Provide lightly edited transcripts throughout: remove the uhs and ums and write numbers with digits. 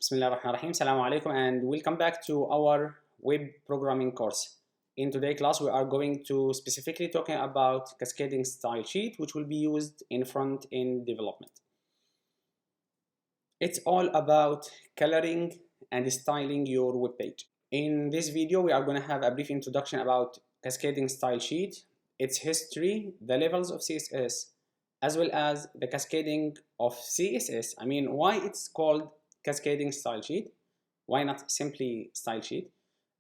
Bismillahirrahmanirrahim. Assalamu alaikum and welcome back to our web programming course. In today's class, we are going to specifically talking about cascading style sheet, which will be used in front-end development. It's all about coloring and styling your web page. In this video, we are going to have a brief introduction about cascading style sheet, its history, the levels of CSS, as well as the cascading of CSS. I mean, why it's called cascading style sheet, why not simply style sheet,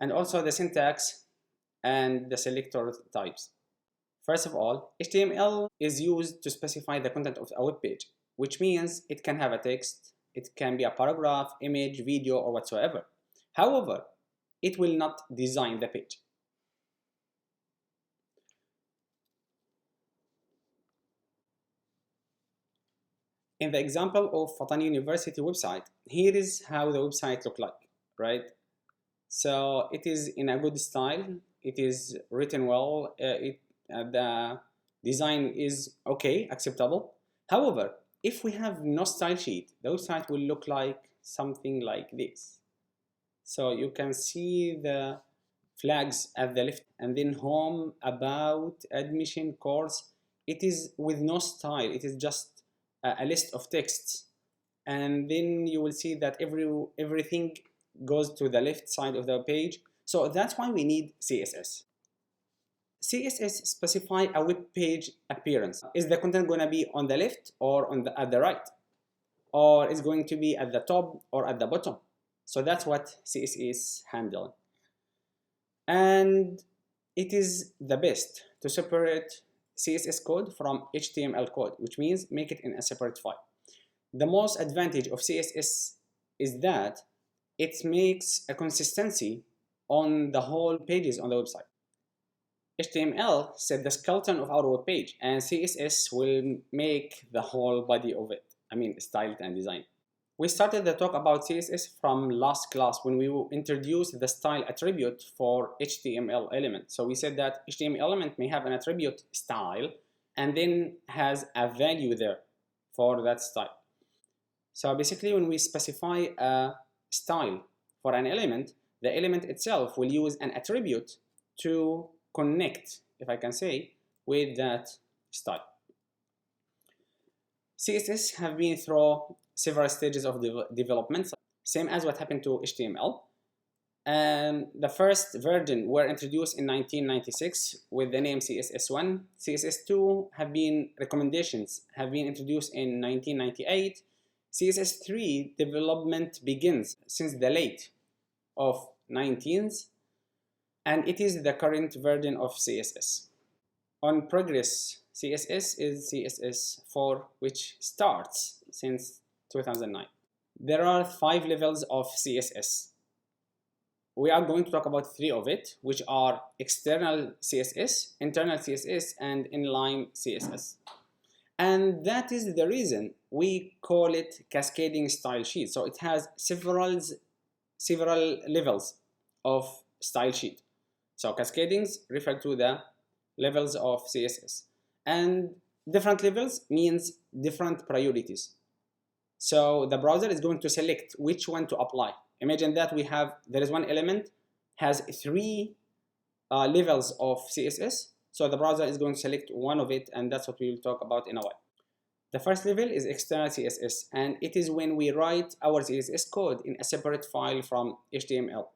and also the syntax and the selector types. First of all, HTML is used to specify the content of a web page, which means it can have a text, it can be a paragraph, image, video, or whatsoever. However, it will not design the page. In the example of Fatani University website, here is how the website look like, right? So it is in a good style, it is written well, the design is okay, acceptable. However, if we have no style sheet, the website will look like something like this. So you can see the flags at the left, and then home, about, admission, course. It is with no style, it is just a list of texts, and then you will see that everything goes to the left side of the page. So that's why we need CSS. CSS specify a web page appearance. Is the content going to be on the left or at the right, or is going to be at the top or at the bottom? So that's what CSS handle, and it is the best to separate CSS code from HTML code, which means make it in a separate file. The most advantage of CSS is that it makes a consistency on the whole pages on the website. HTML set the skeleton of our web page, and CSS will make the whole body of it. I mean, styled and designed. We started the talk about CSS from last class when we introduced the style attribute for HTML element. So we said that HTML element may have an attribute style and then has a value there for that style. So basically, when we specify a style for an element, the element itself will use an attribute to connect, if I can say, with that style. CSS have been through several stages of development, same as what happened to HTML. And the first version were introduced in 1996 with the name CSS1. CSS2 recommendations have been introduced in 1998. CSS3 development begins since the late of 19s, and it is the current version of CSS. On progress, CSS is CSS4, which starts since 2009. There are 5 levels of CSS. We are going to talk about 3 of it, which are external CSS, internal CSS, and inline CSS. And that is the reason we call it cascading style sheet. So it has several levels of style sheet. So cascadings refer to the levels of CSS, and different levels means different priorities. So the browser is going to select which one to apply. Imagine that there is one element has 3 levels of CSS. So the browser is going to select one of it, and that's what we will talk about in a while. The first level is external CSS, and it is when we write our CSS code in a separate file from HTML,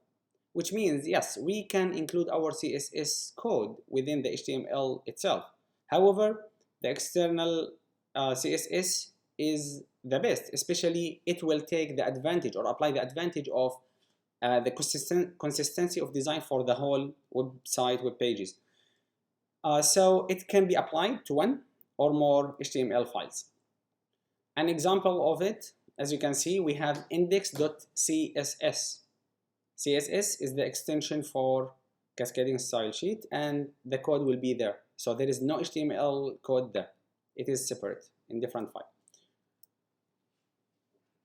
which means, yes, we can include our CSS code within the HTML itself. However, the external CSS is the best, especially it will take the advantage or apply the advantage of the consistency of design for the whole website, web pages. So it can be applied to one or more HTML files. An example of it, as you can see, we have index.css. CSS is the extension for cascading style sheet, and the code will be there. So there is no HTML code there. It is separate in different file.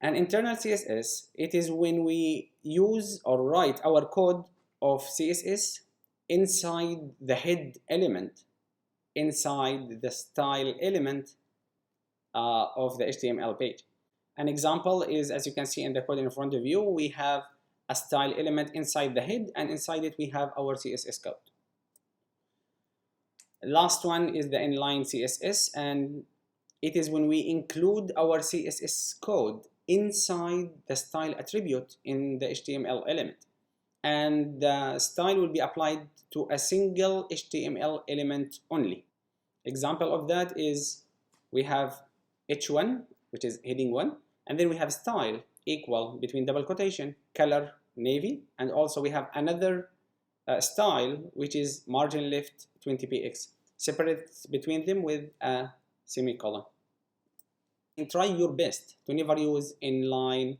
An internal CSS, it is when we use or write our code of CSS inside the head element, inside the style element of the HTML page. An example is, as you can see in the code in front of you, we have a style element inside the head, and inside it we have our CSS code. Last one is the inline CSS, and it is when we include our CSS code inside the style attribute in the HTML element, and the style will be applied to a single HTML element only. Example of that is we have h1, which is heading 1, and then we have style equal between double quotation color navy, and also we have another style which is margin left 20px, separate between them with a semicolon. And try your best to never use inline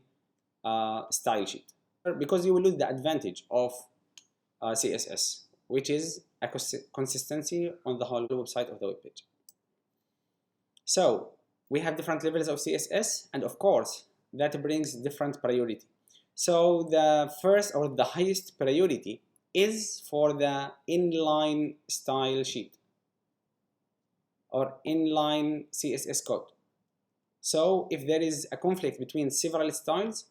style sheet, because you will lose the advantage of CSS, which is a consistency on the whole website of the web page. So we have different levels of CSS, and of course that brings different priority. So the first or the highest priority is for the inline style sheet or inline CSS code. So if there is a conflict between several styles,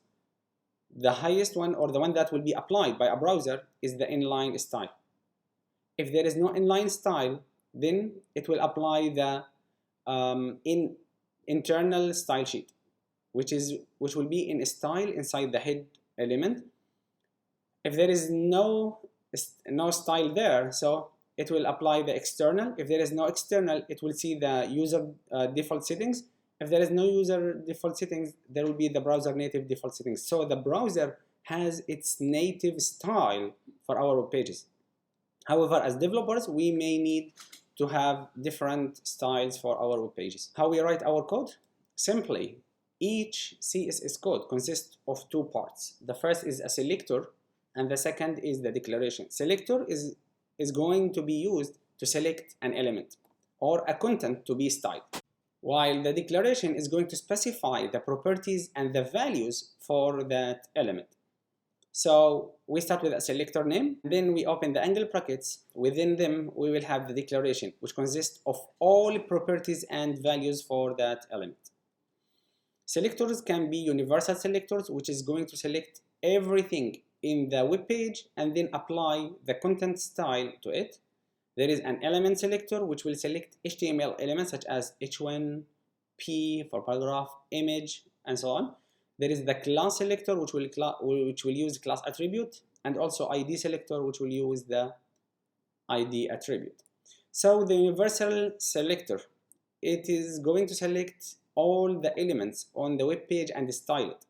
the highest one, or the one that will be applied by a browser, is the inline style. If there is no inline style, then it will apply the internal style sheet, which will be in a style inside the head element. If there is no style there, so it will apply the external. If there is no external, it will see the user default settings. If there is no user default settings, there will be the browser native default settings. So the browser has its native style for our web pages. However, as developers, we may need to have different styles for our web pages. How we write our code? Simply, each CSS code consists of two parts. The first is a selector, and the second is the declaration. Selector is going to be used to select an element or a content to be styled, while the declaration is going to specify the properties and the values for that element. So we start with a selector name, then we open the angle brackets. Within them, we will have the declaration, which consists of all properties and values for that element. Selectors can be universal selectors, which is going to select everything in the web page and then apply the content style to it. There is an element selector, which will select HTML elements such as h1, p for paragraph, image, and so on. There is the class selector, which will use class attribute, and also ID selector, which will use the ID attribute. So the universal selector, it is going to select all the elements on the web page and style it.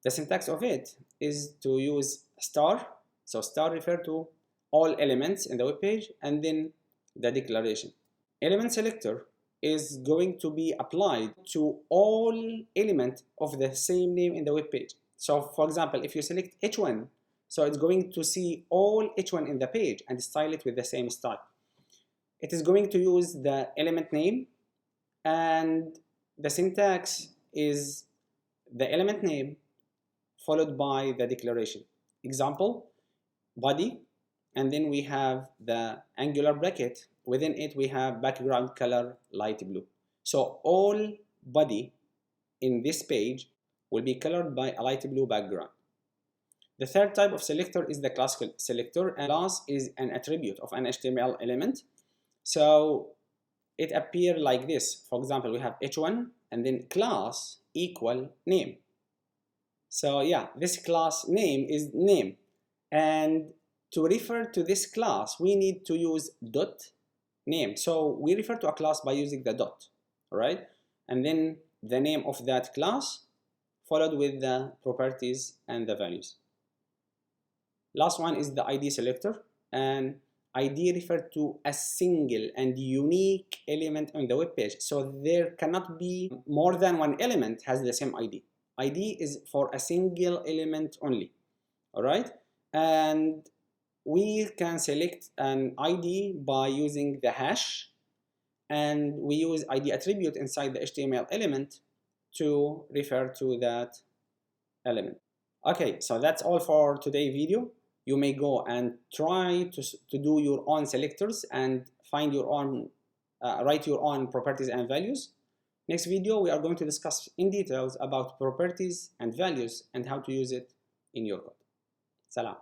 The syntax of it is to use star. So star refers to all elements in the web page, and then the declaration. Element selector is going to be applied to all elements of the same name in the web page. So for example, if you select h1, so it's going to see all h1 in the page and style it with the same style. It is going to use the element name, and the syntax is the element name followed by the declaration. Example, body, and then we have the angular bracket. Within it, we have background color light blue. So all body in this page will be colored by a light blue background. The third type of selector is the class selector, and class is an attribute of an HTML element. So it appears like this. For example, we have h1 and then class equal name. So yeah, this class name is name, and to refer to this class, we need to use dot name. So we refer to a class by using the dot, right? And then the name of that class followed with the properties and the values. Last one is the ID selector, and ID refers to a single and unique element on the web page. So there cannot be more than one element has the same ID. ID is for a single element only, all right? And we can select an ID by using the hash, and we use ID attribute inside the HTML element to refer to that element. Okay, so that's all for today's video. You may go and try to do your own selectors and find your own, write your own properties and values. Next video, we are going to discuss in details about properties and values and how to use it in your code. Salam.